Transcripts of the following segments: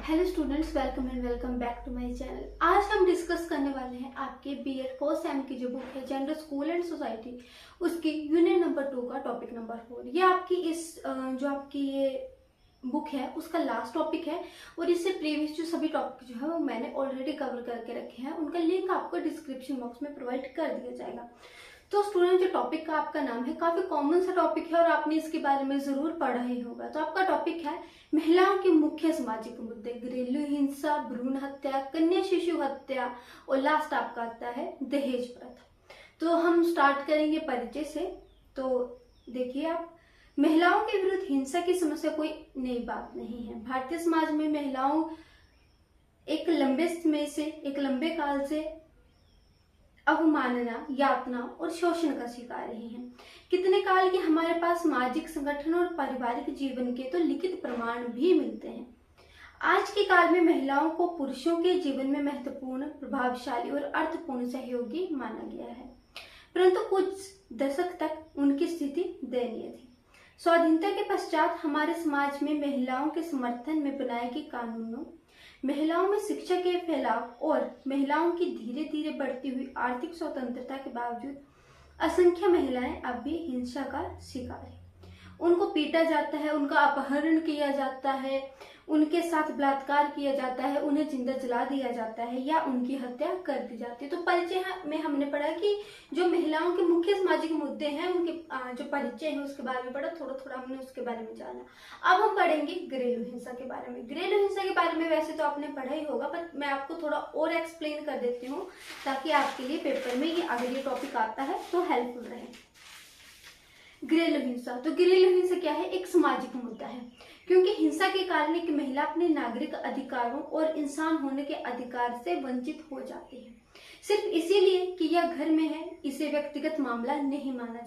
Hello students, welcome and welcome back to my channel. आज हम discuss करने वाले हैं आपके बीएड फर्स्ट सेम की जो बुक है जेंडर स्कूल एंड सोसाइटी, उसकी यूनिट नंबर 2 का टॉपिक नंबर 4। ये आपकी जो आपकी ये बुक है उसका लास्ट टॉपिक है और इससे प्रीवियस जो सभी टॉपिक जो है वो मैंने ऑलरेडी कवर करके रखे हैं। उनका लिंक आपको डिस्क्रिप्शन बॉक्स में प्रोवाइड कर दिया जाएगा। तो स्टूडेंट, जो टॉपिक का आपका नाम है काफी कॉमन सा टॉपिक है और आपने इसके बारे में जरूर पढ़ा ही होगा। तो आपका टॉपिक है महिलाओं के मुख्य सामाजिक मुद्दे, घरेलू हिंसा, भ्रूण हत्या, कन्या शिशु हत्या और लास्ट आपका आता है दहेज प्रथा। तो हम स्टार्ट करेंगे परिचय से। तो देखिए आप, महिलाओं के विरुद्ध हिंसा की समस्या कोई नई बात नहीं है। भारतीय समाज में महिलाओं एक लंबे काल से अवमानना, यातना और शोषण का शिकार रही हैं। कितने काल के हमारे पास सामाजिक संगठन और पारिवारिक जीवन के तो लिखित प्रमाण भी मिलते हैं। आज के काल में महिलाओं को पुरुषों के जीवन में महत्वपूर्ण, प्रभावशाली और अर्थपूर्ण सहयोगी माना गया है, परंतु कुछ दशक तक उनकी स्थिति दयनीय थी। स्वाधीनता के पश्चात हमारे समाज में महिलाओं के समर्थन में बनाए गए कानूनों, महिलाओं में शिक्षा के फैलाव और महिलाओं की धीरे धीरे बढ़ती हुई आर्थिक स्वतंत्रता के बावजूद असंख्य महिलाएं अब भी हिंसा का शिकार है। उनको पीटा जाता है, उनका अपहरण किया जाता है, उनके साथ बलात्कार किया जाता है, उन्हें जिंदा जला दिया जाता है या उनकी हत्या कर दी जाती है। तो परिचय में हमने पढ़ा कि जो महिलाओं के मुख्य सामाजिक मुद्दे हैं उनके जो परिचय है उसके बारे में पढ़ा, थोड़ा थोड़ा हमने उसके बारे में जाना। अब हम पढ़ेंगे घरेलू हिंसा के बारे में। घरेलू हिंसा के बारे में वैसे तो आपने पढ़ा ही होगा, पर मैं आपको थोड़ा और एक्सप्लेन कर देती हूँ ताकि आपके लिए पेपर में अगर ये टॉपिक आता है तो हेल्पफुल रहे। घरेलू हिंसा, तो घरेलू हिंसा क्या है? एक सामाजिक मुद्दा है, क्योंकि हिंसा के कारण एक महिला अपने नागरिक अधिकारों और इंसान होने के अधिकार से वंचित हो जाती है, सिर्फ इसीलिए कि यह घर में है। इसे व्यक्तिगत मामला नहीं माना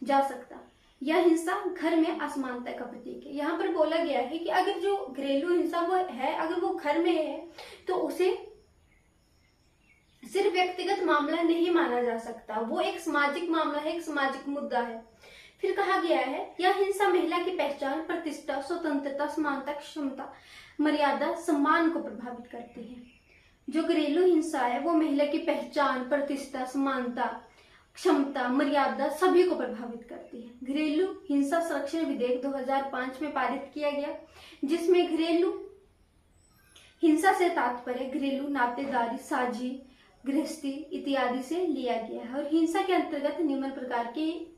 जा सकता। यह हिंसा घर में असमानता का प्रतीक है। यहाँ पर बोला गया है कि अगर जो घरेलू हिंसा वो है, अगर वो घर में है तो उसे सिर्फ व्यक्तिगत मामला नहीं माना जा सकता, वो एक सामाजिक मामला है, एक सामाजिक मुद्दा है। फिर कहा गया है, यह हिंसा महिला की पहचान, प्रतिष्ठा, स्वतंत्रता, समानता, क्षमता, मर्यादा, सम्मान को प्रभावित करती है। जो घरेलू हिंसा है वो महिला की पहचान, प्रतिष्ठा, समानता, क्षमता, मर्यादा सभी को प्रभावित करती है। घरेलू हिंसा संरक्षण विधेयक 2005 में पारित किया गया, जिसमें घरेलू हिंसा से तात्पर्य घरेलू नातेदारी, साझी, गृहस्थी इत्यादि से लिया गया है। और हिंसा के अंतर्गत निम्न प्रकार की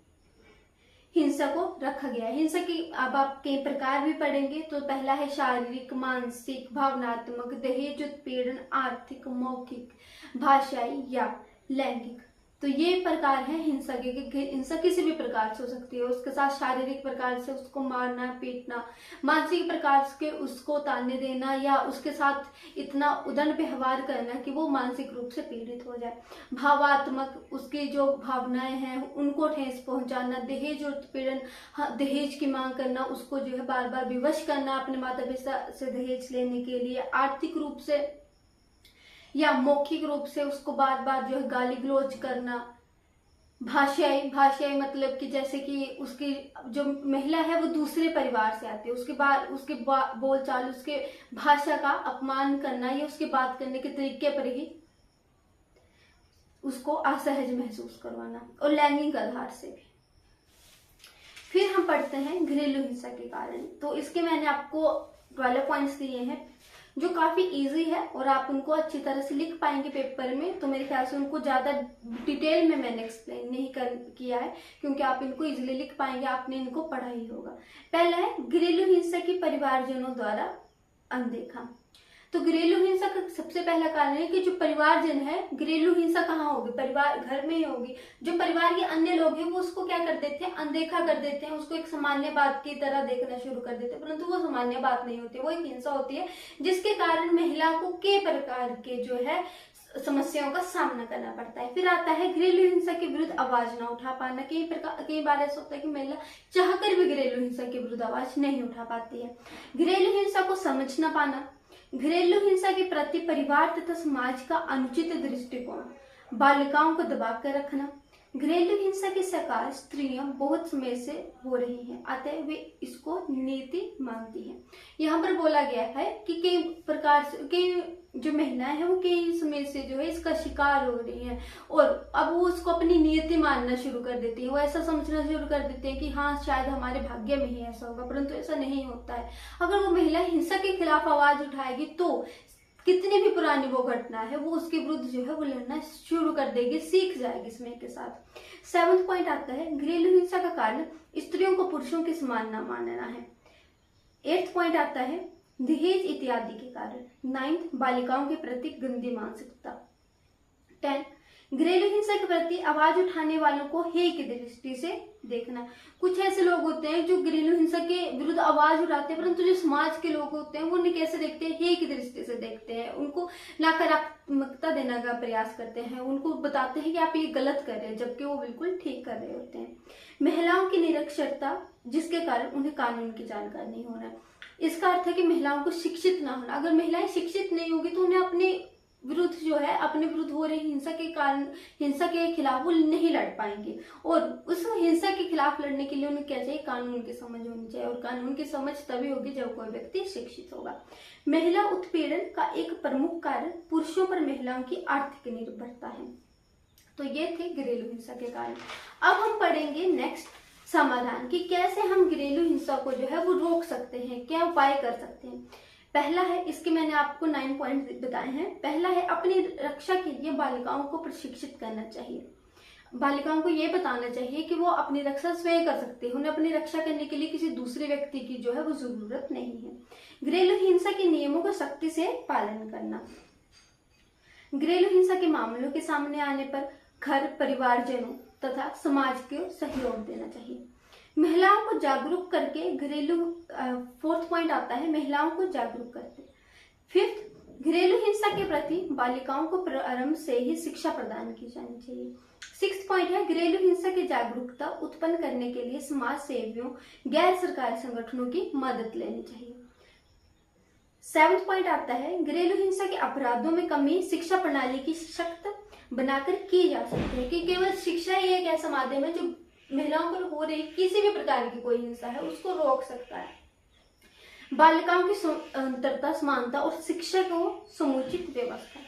हिंसा को रखा गया है। हिंसा की अब आप कई प्रकार भी पढ़ेंगे। तो पहला है शारीरिक, मानसिक, भावनात्मक, दहेज उत्पीड़न, आर्थिक, मौखिक, भाषाई या लैंगिक। तो ये प्रकार है हिंसा के। हिंसा किसी भी प्रकार से हो सकती है। उसके साथ शारीरिक प्रकार से उसको मारना, पीटना, मानसिक प्रकार से उसको ताने देना या उसके साथ इतना उदंड व्यवहार करना कि वो मानसिक रूप से पीड़ित हो जाए। भावात्मक, उसकी जो भावनाएं हैं उनको ठेस पहुंचाना। दहेज उत्पीड़न, दहेज की मांग करना, उसको जो है बार बार विवश करना अपने माता पिता से दहेज लेने के लिए। आर्थिक रूप से या मौखिक रूप से उसको बार बार जो है गाली गलौज करना। भाषाई मतलब कि जैसे कि उसकी जो महिला है वो दूसरे परिवार से आती है, उसके बोलचाल, उसके भाषा का अपमान करना या उसके बात करने के तरीके पर ही उसको असहज महसूस करवाना। और लैंगिक आधार से भी। फिर हम पढ़ते हैं घरेलू हिंसा के कारण। तो इसके मैंने आपको 12 पॉइंट्स दिए हैं जो काफी इजी है और आप उनको अच्छी तरह से लिख पाएंगे पेपर में। तो मेरे ख्याल से उनको ज्यादा डिटेल में मैंने एक्सप्लेन नहीं किया है, क्योंकि आप इनको इजीली लिख पाएंगे, आपने इनको पढ़ा ही होगा। पहला है घरेलू हिंसा की परिवारजनों द्वारा अनदेखा। तो घरेलू हिंसा का सबसे पहला कारण है कि जो परिवारजन है, घरेलू हिंसा कहाँ होगी? परिवार, घर में ही होगी। जो परिवार के अन्य लोग हैं वो उसको क्या कर देते हैं? अनदेखा कर देते हैं, उसको एक सामान्य बात की तरह देखना शुरू कर देते हैं, परंतु वो सामान्य बात नहीं होती, वो एक हिंसा होती है जिसके कारण महिला को कई प्रकार के जो है समस्याओं का सामना करना पड़ता है। फिर आता है घरेलू हिंसा के विरुद्ध आवाज ना उठा पाना। कई बार ऐसा होता है कि महिला चाहकर भी घरेलू हिंसा के विरुद्ध आवाज नहीं उठा पाती है। घरेलू हिंसा को समझ ना पाना। घरेलू हिंसा के प्रति परिवार तथा समाज का अनुचित दृष्टिकोण। बालिकाओं को दबा कर रखना। घरेलू हिंसा की शिकार स्त्रियां बहुत समय से हो रही हैं, अतः वे इसको नीति मानती हैं। यहाँ पर बोला गया है कि कई प्रकार से कई जो महिलाएं हैं वो कई समय से जो है इसका शिकार हो रही हैं और अब वो उसको अपनी नियति मानना शुरू कर देती है। वो ऐसा समझना शुरू कर देते हैं कि हाँ शायद हमारे भाग्य में ही ऐसा होगा, परंतु ऐसा नहीं होता है। अगर वो महिला हिंसा के खिलाफ आवाज उठाएगी तो कितनी भी पुरानी वो घटना है वो उसके विरुद्ध जो है वो लड़ना शुरू कर देगी, सीख जाएगी समय के साथ। 7वां पॉइंट आता है घरेलू हिंसा का कारण स्त्रियों को पुरुषों के समान न मानना है। 8वां पॉइंट आता है दहेज इत्यादि के कारण। 9 बालिकाओं के प्रति गंदी मानसिकता। 10 घरेलू हिंसा के प्रति आवाज उठाने वालों को हेय की दृष्टि से देखना। कुछ ऐसे लोग होते हैं जो घरेलू हिंसा के विरुद्ध आवाज उठाते हैं, परंतु जो समाज के लोग होते हैं वो उन्हें कैसे देखते हैं, हेय की दृष्टि से देखते हैं, उनको नकारात्मकता देने का प्रयास करते हैं, उनको बताते हैं कि आप ये गलत कर रहे हैं, जबकि वो बिल्कुल ठीक कर रहे होते हैं। महिलाओं की निरक्षरता, जिसके कारण उन्हें कानून की जानकारी नहीं होना। इसका अर्थ है कि महिलाओं को शिक्षित ना होना। अगर महिलाएं शिक्षित नहीं होगी तो उन्हें अपने विरुद्ध जो है अपने विरुद्ध हो रही हिंसा के कारण हिंसा के खिलाफ वो नहीं लड़ पाएंगे और उस हिंसा के खिलाफ लड़ने के लिए उन्हें क्या चाहिए, कानून की समझ होनी चाहिए और कानून की समझ तभी होगी जब कोई व्यक्ति शिक्षित होगा। महिला उत्पीड़न का एक प्रमुख कारण पुरुषों पर महिलाओं की आर्थिक निर्भरता है। तो ये थे घरेलू हिंसा के कारण। अब हम पढ़ेंगे नेक्स्ट समाधान कि कैसे हम घरेलू हिंसा को जो है वो रोक सकते हैं, क्या उपाय कर सकते हैं। पहला है, इसके मैंने आपको 9 पॉइंट बताए हैं। पहला है अपनी रक्षा के लिए बालिकाओं को प्रशिक्षित करना चाहिए। बालिकाओं को यह बताना चाहिए कि वो अपनी रक्षा स्वयं कर सकती है, उन्हें अपनी रक्षा करने के लिए किसी दूसरे व्यक्ति की जो है वो जरूरत नहीं है। घरेलू हिंसा के नियमों का सख्ती से पालन करना। घरेलू हिंसा के मामलों के सामने आने पर घर परिवारजनों तथा समाज को सहयोग देना चाहिए। महिलाओं को जागरूक करके घरेलू 4वां पॉइंट आता है महिलाओं को जागरूक करते। 5 घरेलू हिंसा के प्रति बालिकाओं को प्रारंभ से ही शिक्षा प्रदान की जानी चाहिए। 6 पॉइंट है घरेलू हिंसा की जागरूकता उत्पन्न करने के लिए समाज सेवियों गैर सरकारी संगठनों की मदद लेनी चाहिए। 7वां पॉइंट आता है घरेलू हिंसा के अपराधों में कमी शिक्षा प्रणाली की सशक्त बनाकर की जा सकती है कि केवल शिक्षा ही एक ऐसा माध्यम है जो महिलाओं पर हो रही किसी भी प्रकार की कोई हिंसा है उसको रोक सकता है। बालिकाओं की स्वतंत्रता, समानता और शिक्षा को समुचित व्यवस्था।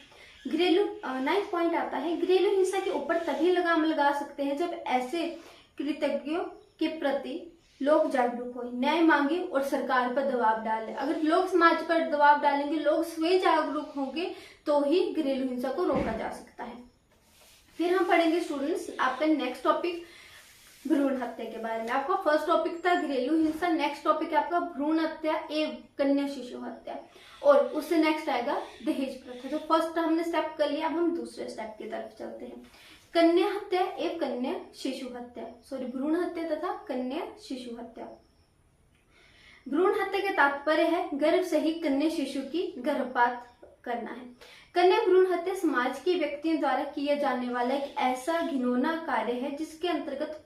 घरेलू 9वां पॉइंट आता है घरेलू हिंसा के ऊपर तभी लगाम लगा सकते हैं जब ऐसे कृतज्ञों के प्रति लोग जागरूक हो, न्याय मांगे और सरकार पर दबाव डालें। अगर लोग समाज पर दबाव डालेंगे, लोग स्वयं जागरूक होंगे तो ही घरेलू हिंसा को रोका जा सकता है। फिर हम पढ़ेंगे स्टूडेंट्स आपका नेक्स्ट टॉपिक भ्रूण हत्या के बारे में। आपका फर्स्ट टॉपिक था घरेलू हिंसा, नेक्स्ट टॉपिक है आपका भ्रूण हत्या एवं कन्या शिशु हत्या और उससे नेक्स्ट आएगा दहेज प्रथा। तो फर्स्ट हमने स्टेप कर लिया, अब हम दूसरे स्टेप की तरफ चलते हैं। कन्या हत्या एवं कन्या शिशु हत्या, भ्रूण हत्या तथा कन्या शिशु हत्या। भ्रूण हत्या का तात्पर्य है गर्भ से ही कन्या शिशु की गर्भपात करना है। कन्या भ्रूण हत्या समाज के व्यक्तियों द्वारा किया जाने वाला एक ऐसा घिनौना कार्य है जिसके अंतर्गत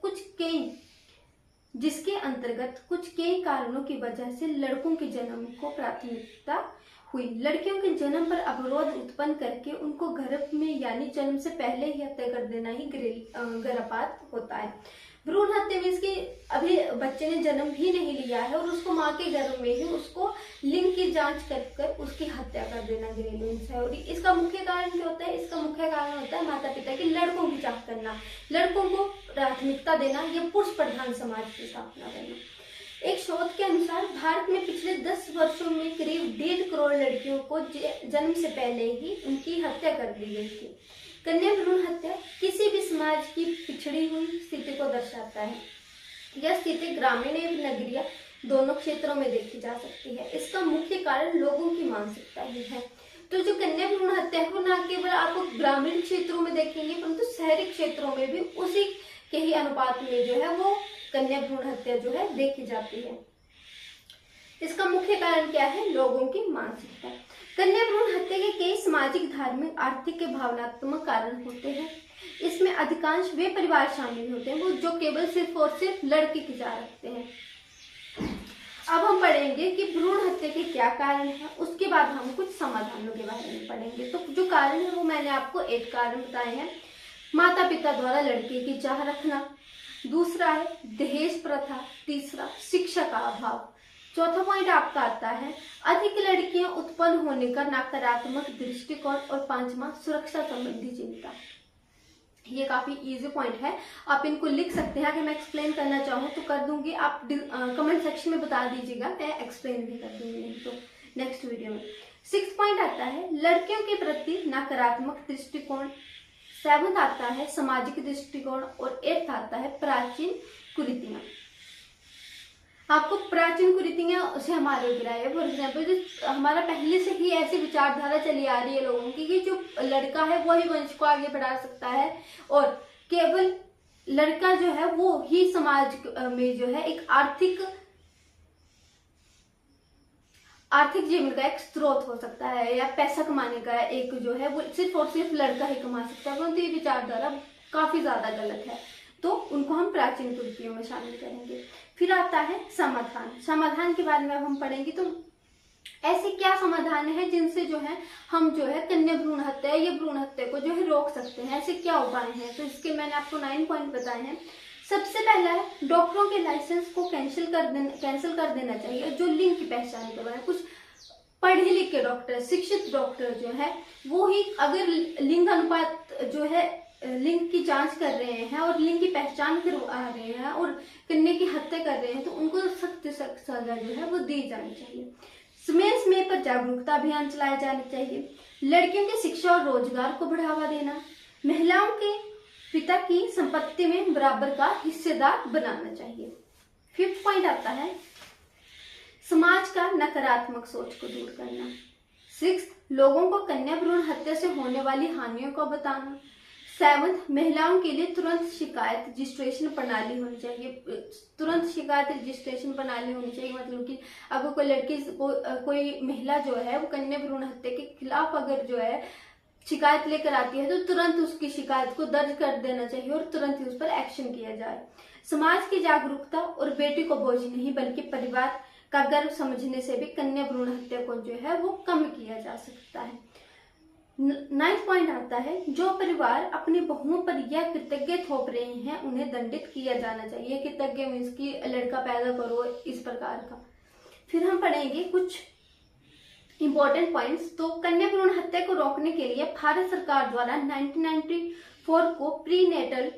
कुछ कई कारणों की वजह से लड़कों के जन्म को प्राथमिकता हुई। लड़कियों के जन्म पर अवरोध उत्पन्न करके उनको गर्भ में यानी जन्म से पहले ही हत्या कर देना ही गर्भपात होता है। भ्रूण हत्या में इसकी अभी बच्चे ने जन्म भी नहीं लिया है और उसको माँ के गर्भ में ही उसको लिंग की जांच कर उसकी हत्या कर देना घरेलू हिंसा है। और इसका मुख्य कारण क्या होता है? इसका मुख्य कारण होता है माता पिता के लड़कों की चाह करना, लड़कों को प्राथमिकता देना, या पुरुष प्रधान समाज की स्थापना करना। एक शोध के अनुसार भारत में पिछले 10 वर्षों में करीब 1.5 करोड़ लड़कियों को जन्म से पहले ही उनकी हत्या कर दी गई थी। कन्या भ्रूण हत्या किसी भी समाज की पिछड़ी हुई स्थिति को दर्शाता है। यह स्थिति ग्रामीण एवं नगरीय दोनों क्षेत्रों में देखी जा सकती है। इसका मुख्य कारण लोगों की मानसिकता ही है। तो जो कन्या भ्रूण हत्या है वो न केवल आपको ग्रामीण क्षेत्रों में देखेंगे परंतु शहरी क्षेत्रों में भी उसी के ही अनुपात में जो है वो कन्या भ्रूण हत्या जो है देखी जाती है। इसका मुख्य कारण क्या है? लोगों की मानसिकता। कन्या भ्रूण हत्या के कई सामाजिक, धार्मिक, आर्थिक के भावनात्मक कारण होते हैं। इसमें अधिकांश वे परिवार शामिल होते हैं वो जो केवल सिर्फ और सिर्फ लड़के की चाह रखते हैं। अब हम पढ़ेंगे कि भ्रूण हत्या के क्या कारण है, उसके बाद हम कुछ समाधानों के बारे में पढ़ेंगे। तो जो कारण है वो मैंने आपको 8 कारण बताए हैं। माता पिता द्वारा लड़के की चाह रखना। दूसरा है दहेज प्रथा। तीसरा शिक्षा का अभाव। चौथा पॉइंट आपका आता है अधिक लड़कियां उत्पन्न होने का नकारात्मक दृष्टिकोण। और पांचवा सुरक्षा संबंधी चिंता। ये काफी इजी पॉइंट है, आप इनको लिख सकते हैं। अगर मैं एक्सप्लेन करना चाहूँ तो कर दूंगी, आप कमेंट सेक्शन में बता दीजिएगा, मैं एक्सप्लेन भी कर दूंगी नहीं तो नेक्स्ट वीडियो में। 6 पॉइंट आता है लड़कियों के प्रति नकारात्मक दृष्टिकोण। 7 आता है सामाजिक दृष्टिकोण। और 8 आता है प्राचीन कुरीतियां। आपको प्राचीन कुरीतियां से हमारे ऊपर आए। फॉर एग्जाम्पल जो हमारा पहले से ही ऐसी विचारधारा चली आ रही है लोगों की कि जो लड़का है वही वंश को आगे बढ़ा सकता है और केवल लड़का जो है वो ही समाज में जो है एक आर्थिक जीवन का एक स्रोत हो सकता है या पैसा कमाने का एक जो है वो सिर्फ और सिर्फ लड़का ही कमा सकता है। परंतु ये विचारधारा काफी ज्यादा गलत है, तो उनको हम प्राचीन कुरीतियों में शामिल करेंगे। फिर आता है समाधान। समाधान के बारे में अब हम पढ़ेंगे तो ऐसे क्या समाधान है जिनसे जो है हम जो है कन्या भ्रूण हत्या या भ्रूण हत्या को जो है रोक सकते हैं। ऐसे क्या उपाय हैं, तो इसके मैंने आपको 9 पॉइंट बताए हैं। सबसे पहला है डॉक्टरों के लाइसेंस को कैंसिल कर देना चाहिए जो लिंग की पहचान करवाए। कुछ पढ़े लिखे डॉक्टर, शिक्षित डॉक्टर जो है वो ही अगर लिंग अनुपात जो है लिंग की जांच कर रहे हैं और लिंग की पहचान करवा रहे हैं और कन्या की हत्या कर रहे हैं तो उनको सख्त से सख्त सजा जो है वो दी जानी चाहिए। समय समय पर जागरूकता अभियान चलाए जाने चाहिए। लड़कियों की शिक्षा और रोजगार को बढ़ावा देना। महिलाओं के पिता की संपत्ति में बराबर का हिस्सेदार बनाना चाहिए। 5th पॉइंट आता है समाज का नकारात्मक सोच को दूर करना। 6th लोगों को कन्या भ्रूण हत्या से होने वाली हानियों को बताना। 7th महिलाओं के लिए तुरंत शिकायत रजिस्ट्रेशन प्रणाली होनी चाहिए। तुरंत शिकायत रजिस्ट्रेशन प्रणाली होनी चाहिए मतलब कि अगर कोई लड़की कोई महिला जो है वो कन्या भ्रूण हत्या के खिलाफ अगर जो है शिकायत लेकर आती है तो तुरंत उसकी शिकायत को दर्ज कर देना चाहिए और तुरंत ही उस पर एक्शन किया जाए। समाज की जागरूकता और बेटी को बोझ नहीं बल्कि परिवार का गर्व समझने से भी कन्या भ्रूण हत्या को जो है वो कम किया जा सकता है। 9th पॉइंट आता है जो परिवार अपनी बहुओं पर यह कृतज्ञ थोप रहे हैं उन्हें दंडित किया जाना चाहिए। कृतज्ञ मीन्स की लड़का पैदा करो इस प्रकार का। फिर हम पढ़ेंगे कुछ इंपॉर्टेंट पॉइंट्स। तो कन्या भ्रूण हत्या को रोकने के लिए भारत सरकार द्वारा 1994 को प्रीनेटल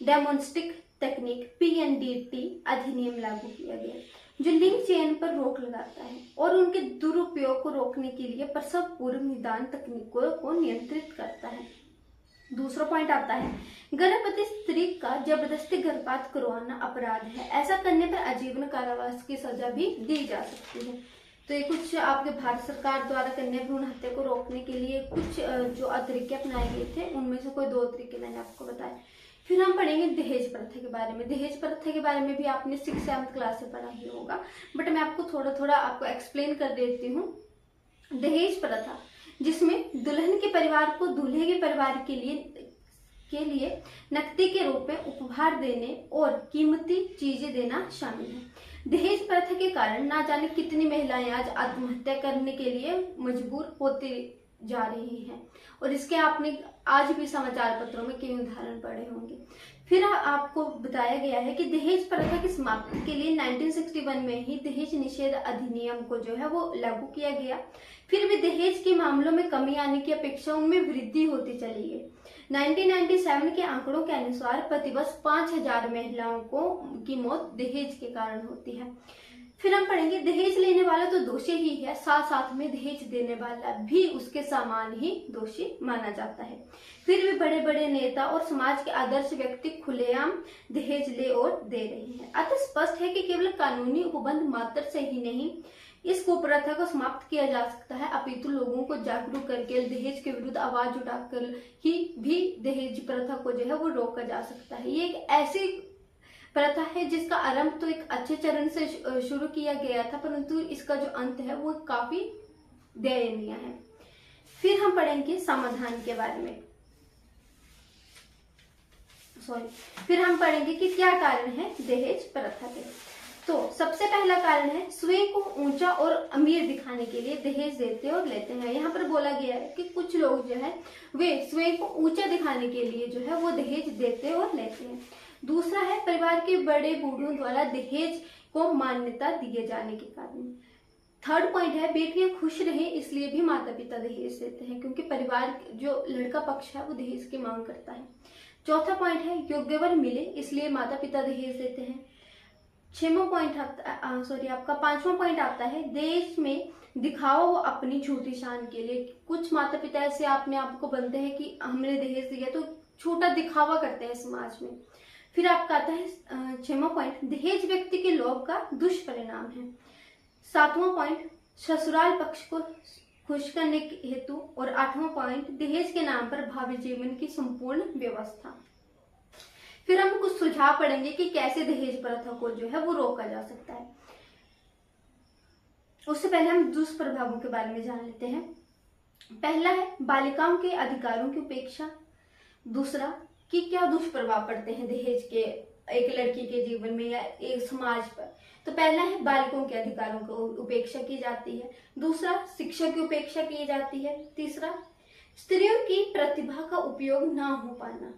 डायग्नोस्टिक तकनीक PNDT अधिनियम लागू किया गया जो लिंग चयन पर रोक लगाता है और उनके दुरुपयोग को रोकने के लिए प्रसव पूर्व निदान तकनीकों को नियंत्रित करता है। दूसरा पॉइंट आता है गर्भवती स्त्री का जबरदस्ती गर्भपात करवाना अपराध है। ऐसा करने पर आजीवन कारावास की सजा भी दी जा सकती है। तो ये कुछ आपके भारत सरकार द्वारा कन्या भ्रूण हत्या को रोकने के लिए कुछ जो तरीके अपनाए गए थे उनमें से कोई 2 तरीके मैंने आपको बताए। फिर हम पढ़ेंगे दहेज प्रथा के बारे में। दहेज प्रथा के बारे में भी आपने 6th-7th क्लास से पढ़ा ही होगा, बट मैं आपको थोड़ा थोड़ा आपको एक्सप्लेन कर देती हूँ। दहेज प्रथा जिसमें दुल्हन के परिवार को दूल्हे के परिवार के लिए नकदी के रूप में उपहार देने और कीमती चीजें देना शामिल है। दहेज प्रथा के कारण ना जाने कितनी महिलाएं आज आत्महत्या करने के लिए मजबूर होती जा रही हैं और इसके आपने आज भी समाचार पत्रों में कई उदाहरण पढ़े होंगे। फिर आपको बताया गया है कि दहेज प्रथा की समाप्ति के लिए 1961 में ही दहेज निषेध अधिनियम को जो है वो लागू किया गया। फिर भी दहेज के मामलों में कमी आने की अपेक्षा उनमें वृद्धि होती चली गई। 1997 के आंकड़ों के अनुसार प्रतिवर्ष 5000 महिलाओं की मौत दहेज के कारण होती है। फिर हम पढ़ेंगे दहेज लेने वाला तो दोषी ही है, साथ साथ में दहेज देने वाला भी उसके समान ही दोषी माना जाता है। फिर भी बड़े बड़े नेता और समाज के आदर्श व्यक्ति खुलेआम दहेज ले और दे रहे हैं। अतः स्पष्ट है कि केवल कानूनी उपबंध मात्र से ही नहीं इस कुप्रथा को समाप्त किया जा सकता है, अपितु लोगों को जागरूक करके दहेज के विरुद्ध आवाज उठाकर ही भी दहेज प्रथा को जो है वो रोका जा सकता है। ये एक ऐसी प्रथा है जिसका आरंभ तो एक अच्छे चरण से शुरू किया गया था, परंतु इसका जो अंत है वो काफी दयनीय है। फिर हम पढ़ेंगे समाधान के बारे में। फिर हम पढ़ेंगे कि क्या कारण है दहेज प्रथा के। तो सबसे पहला कारण है स्वयं को ऊंचा और अमीर दिखाने के लिए दहेज देते और लेते हैं। यहाँ पर बोला गया है कि कुछ लोग जो है वे स्वयं को ऊंचा दिखाने के लिए जो है वो दहेज देते और लेते हैं। दूसरा है परिवार के बड़े बूढ़ों द्वारा दहेज को मान्यता दिए जाने के कारण। थर्ड पॉइंट है बेटियां खुश रहें इसलिए भी माता पिता दहेज देते हैं, क्योंकि परिवार जो लड़का पक्ष है वो दहेज की मांग करता है। चौथा पॉइंट है योग्य वर मिले इसलिए माता पिता दहेज देते हैं। आपका पांचवा पॉइंट आता है देश में दिखाओ वो अपनी झूठी शान के लिए। कुछ माता पिता ऐसे अपने आप को बनते हैं कि हमने दहेज दिया तो छोटा दिखावा करते हैं समाज में। फिर आपका आता है छठवां पॉइंट दहेज व्यक्ति के लोभ का दुष्परिणाम है। सातवां पॉइंट ससुराल पक्ष को खुश करने हेतु। और आठवां पॉइंट दहेज के नाम पर भावी जीवन की संपूर्ण व्यवस्था। फिर हम कुछ सुझाव पढ़ेंगे कि कैसे दहेज प्रथा को जो है वो रोका जा सकता है। उससे पहले हम दुष्प्रभावों के बारे में जान लेते हैं। पहला है बालिकाओं के अधिकारों की उपेक्षा। दूसरा कि क्या दुष्प्रभाव पड़ते हैं दहेज के एक लड़की के जीवन में या एक समाज पर। तो पहला है बालिकाओं के अधिकारों को उपेक्षा की जाती है। दूसरा शिक्षा की उपेक्षा की जाती है। तीसरा स्त्रियों की प्रतिभा का उपयोग ना हो पाना,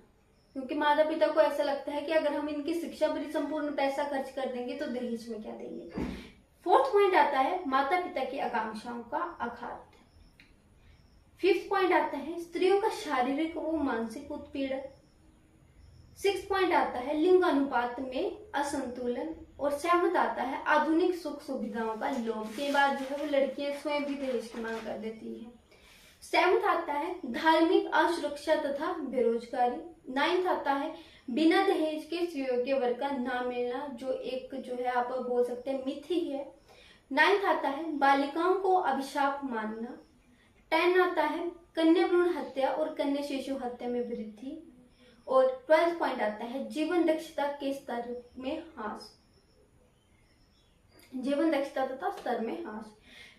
क्योंकि माता पिता को ऐसा लगता है कि अगर हम इनकी शिक्षा पर संपूर्ण पैसा खर्च कर देंगे तो दहेज में क्या देंगे। फोर्थ पॉइंट आता है माता पिता की आकांक्षाओं का आघात। फिफ्थ पॉइंट आता है स्त्रियों का शारीरिक व मानसिक उत्पीड़न। सिक्स पॉइंट आता है लिंग अनुपात में असंतुलन। और सेवंथ आता है आधुनिक सुख सुविधाओं का लोभ। कई बार जो है वो लड़कियां स्वयं भी दहेज की मांग कर देती है। सेवंथ आता है धार्मिक असुरक्षा तथा बेरोजगारी। नाइन्थ आता है बिना दहेज के सुयोग्य वर का ना मिलना, जो एक जो है आप बोल सकते हैं मिथ ही है। नाइन्थ आता है बालिकाओं को अभिशाप मानना। 10 आता है कन्या भ्रूण हत्या और कन्या शिशु हत्या में वृद्धि। और 12 पॉइंट आता है जीवन दक्षता के स्तर में ह्रास। जीवन दक्षता तथा स्तर में ह्रास।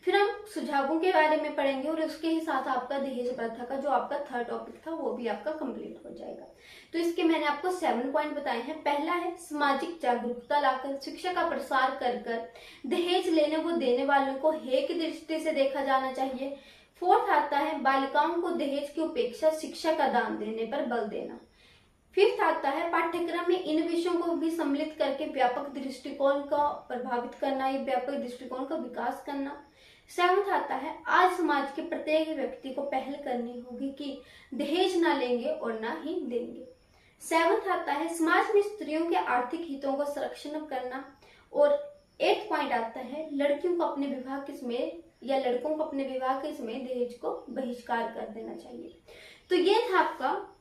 फिर हम सुझावों के बारे में पढ़ेंगे और उसके ही साथ आपका दहेज प्रथा का जो आपका थर्ड टॉपिक था वो भी आपका कंप्लीट हो जाएगा। तो इसके मैंने आपको 7 पॉइंट बताए हैं। पहला है सामाजिक जागरूकता लाकर शिक्षा का प्रसार कर दहेज लेने व देने वालों को हेय की दृष्टि से देखा जाना चाहिए। फोर्थ आता है बालिकाओं को दहेज की उपेक्षा शिक्षा का दान देने पर बल देना। फिफ्थ आता है पाठ्यक्रम में इन विषयों को भी सम्मिलित करके व्यापक दृष्टिकोण का प्रभावित करना, ये व्यापक दृष्टिकोण का विकास करना। सेवंथ आता है आज समाज के प्रत्येक व्यक्ति को पहल करनी होगी कि दहेज ना लेंगे और ना ही देंगे। सेवंथ आता है समाज में स्त्रियों के आर्थिक हितों को संरक्षण करना। और 8 पॉइंट आता है लड़कियों को अपने विवाह के समय या लड़कों को अपने विवाह के समय दहेज को बहिष्कार कर देना चाहिए। तो ये था आपका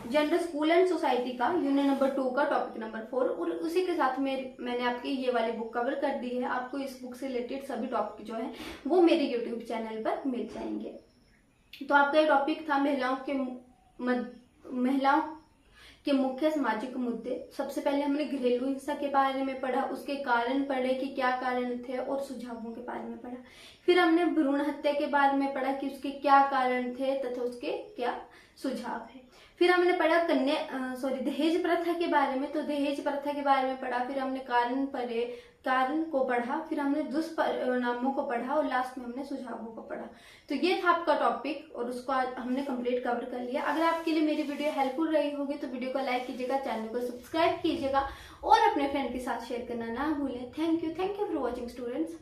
जेंडर स्कूल एंड सोसाइटी का यूनिट नंबर 2 का टॉपिक नंबर 4। और उसी के साथ में मैंने आपकी ये वाली बुक कवर कर दी है। आपको इस बुक से रिलेटेड सभी टॉपिक जो है वो मेरे यूट्यूब चैनल पर मिल जाएंगे। तो आपका ये टॉपिक था महिलाओं के मुख्य सामाजिक मुद्दे। सबसे पहले हमने घरेलू हिंसा के बारे में पढ़ा, उसके कारण पढ़े कि क्या कारण थे और सुझावों के बारे में पढ़ा। फिर हमने भ्रूण हत्या के बारे में पढ़ा कि उसके क्या कारण थे तथा उसके क्या सुझाव है। फिर हमने पढ़ा दहेज प्रथा के बारे में, तो दहेज प्रथा के बारे में पढ़ा। फिर हमने कारण को पढ़ा, फिर हमने दुष्परिणामों को पढ़ा और लास्ट में हमने सुझावों को पढ़ा। तो ये था आपका टॉपिक और उसको आज हमने कंप्लीट कवर कर लिया। अगर आपके लिए मेरी वीडियो हेल्पफुल रही होगी तो वीडियो को लाइक कीजिएगा, चैनल को सब्सक्राइब कीजिएगा और अपने फ्रेंड के साथ शेयर करना ना भूलें। Thank you for watching students.